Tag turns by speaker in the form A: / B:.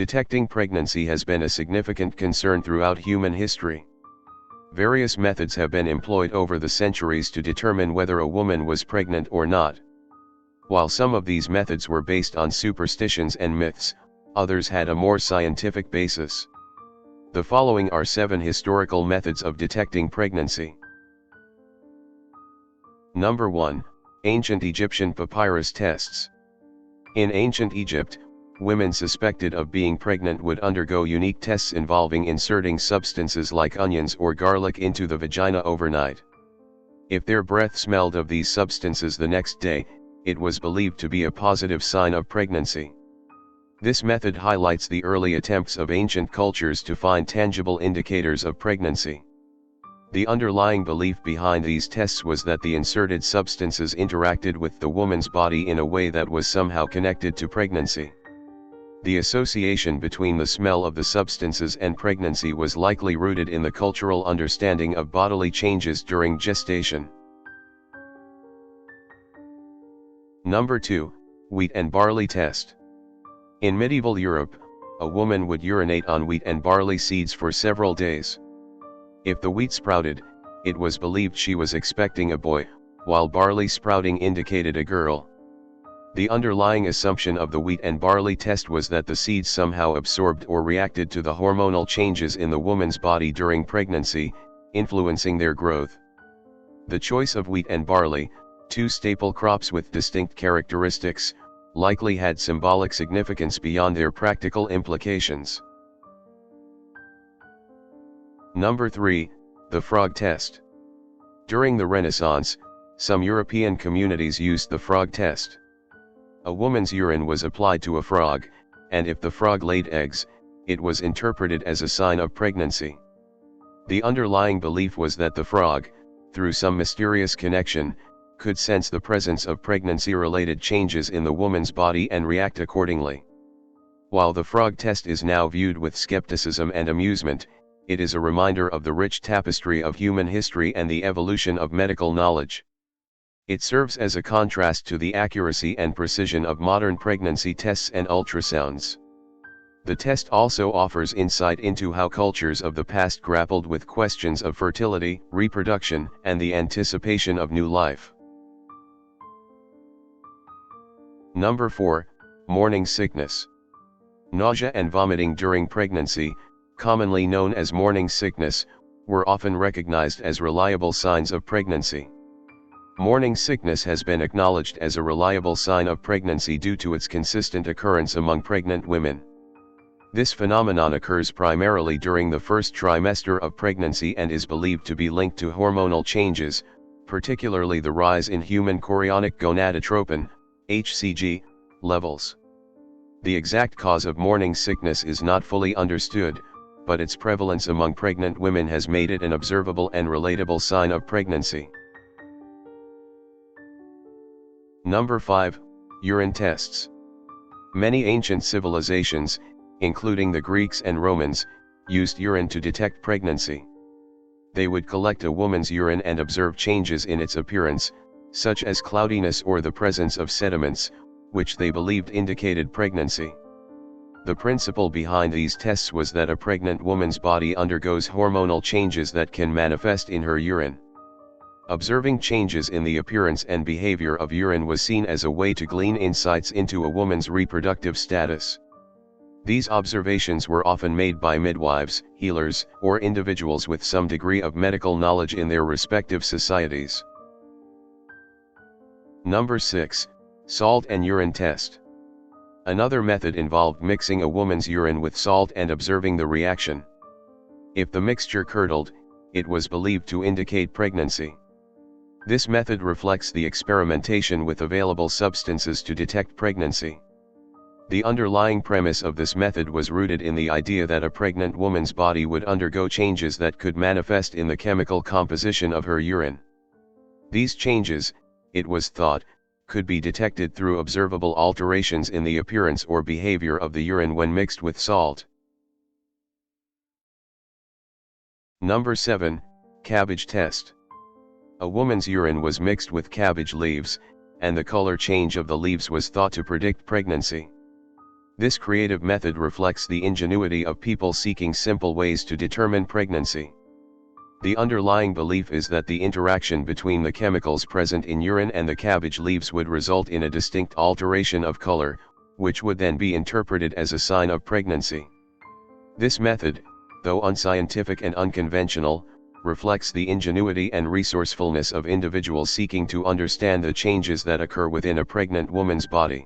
A: Detecting pregnancy has been a significant concern throughout human history. Various methods have been employed over the centuries to determine whether a woman was pregnant or not. While some of these methods were based on superstitions and myths, others had a more scientific basis. The following are 7 historical methods of detecting pregnancy. Number 1. Ancient Egyptian Papyrus Tests. In ancient Egypt, women suspected of being pregnant would undergo unique tests involving inserting substances like onions or garlic into the vagina overnight. If their breath smelled of these substances the next day, it was believed to be a positive sign of pregnancy. This method highlights the early attempts of ancient cultures to find tangible indicators of pregnancy. The underlying belief behind these tests was that the inserted substances interacted with the woman's body in a way that was somehow connected to pregnancy. The association between the smell of the substances and pregnancy was likely rooted in the cultural understanding of bodily changes during gestation. Number 2. Wheat and barley test. In medieval Europe, a woman would urinate on wheat and barley seeds for several days. If the wheat sprouted, it was believed she was expecting a boy, while barley sprouting indicated a girl. The underlying assumption of the wheat and barley test was that the seeds somehow absorbed or reacted to the hormonal changes in the woman's body during pregnancy, influencing their growth. The choice of wheat and barley, 2 staple crops with distinct characteristics, likely had symbolic significance beyond their practical implications. Number 3. The frog test. During the Renaissance, some European communities used the frog test. A woman's urine was applied to a frog, and if the frog laid eggs, it was interpreted as a sign of pregnancy. The underlying belief was that the frog, through some mysterious connection, could sense the presence of pregnancy-related changes in the woman's body and react accordingly. While the frog test is now viewed with skepticism and amusement, it is a reminder of the rich tapestry of human history and the evolution of medical knowledge. It serves as a contrast to the accuracy and precision of modern pregnancy tests and ultrasounds. The test also offers insight into how cultures of the past grappled with questions of fertility, reproduction, and the anticipation of new life. Number 4. Morning sickness. Nausea and vomiting during pregnancy, commonly known as morning sickness, were often recognized as reliable signs of pregnancy. Morning sickness has been acknowledged as a reliable sign of pregnancy due to its consistent occurrence among pregnant women. This phenomenon occurs primarily during the first trimester of pregnancy and is believed to be linked to hormonal changes, particularly the rise in human chorionic gonadotropin, HCG, levels. The exact cause of morning sickness is not fully understood, but its prevalence among pregnant women has made it an observable and relatable sign of pregnancy. Number 5. Urine tests. Many ancient civilizations, including the Greeks and Romans, used urine to detect pregnancy. They would collect a woman's urine and observe changes in its appearance, such as cloudiness or the presence of sediments, which they believed indicated pregnancy. The principle behind these tests was that a pregnant woman's body undergoes hormonal changes that can manifest in her urine. Observing changes in the appearance and behavior of urine was seen as a way to glean insights into a woman's reproductive status. These observations were often made by midwives, healers, or individuals with some degree of medical knowledge in their respective societies. Number 6. Salt and urine test. Another method involved mixing a woman's urine with salt and observing the reaction. If the mixture curdled, it was believed to indicate pregnancy. This method reflects the experimentation with available substances to detect pregnancy. The underlying premise of this method was rooted in the idea that a pregnant woman's body would undergo changes that could manifest in the chemical composition of her urine. These changes, it was thought, could be detected through observable alterations in the appearance or behavior of the urine when mixed with salt. Number 7. Cabbage Test. A woman's urine was mixed with cabbage leaves, and the color change of the leaves was thought to predict pregnancy. This creative method reflects the ingenuity of people seeking simple ways to determine pregnancy. The underlying belief is that the interaction between the chemicals present in urine and the cabbage leaves would result in a distinct alteration of color, which would then be interpreted as a sign of pregnancy. This method, though unscientific and unconventional, reflects the ingenuity and resourcefulness of individuals seeking to understand the changes that occur within a pregnant woman's body.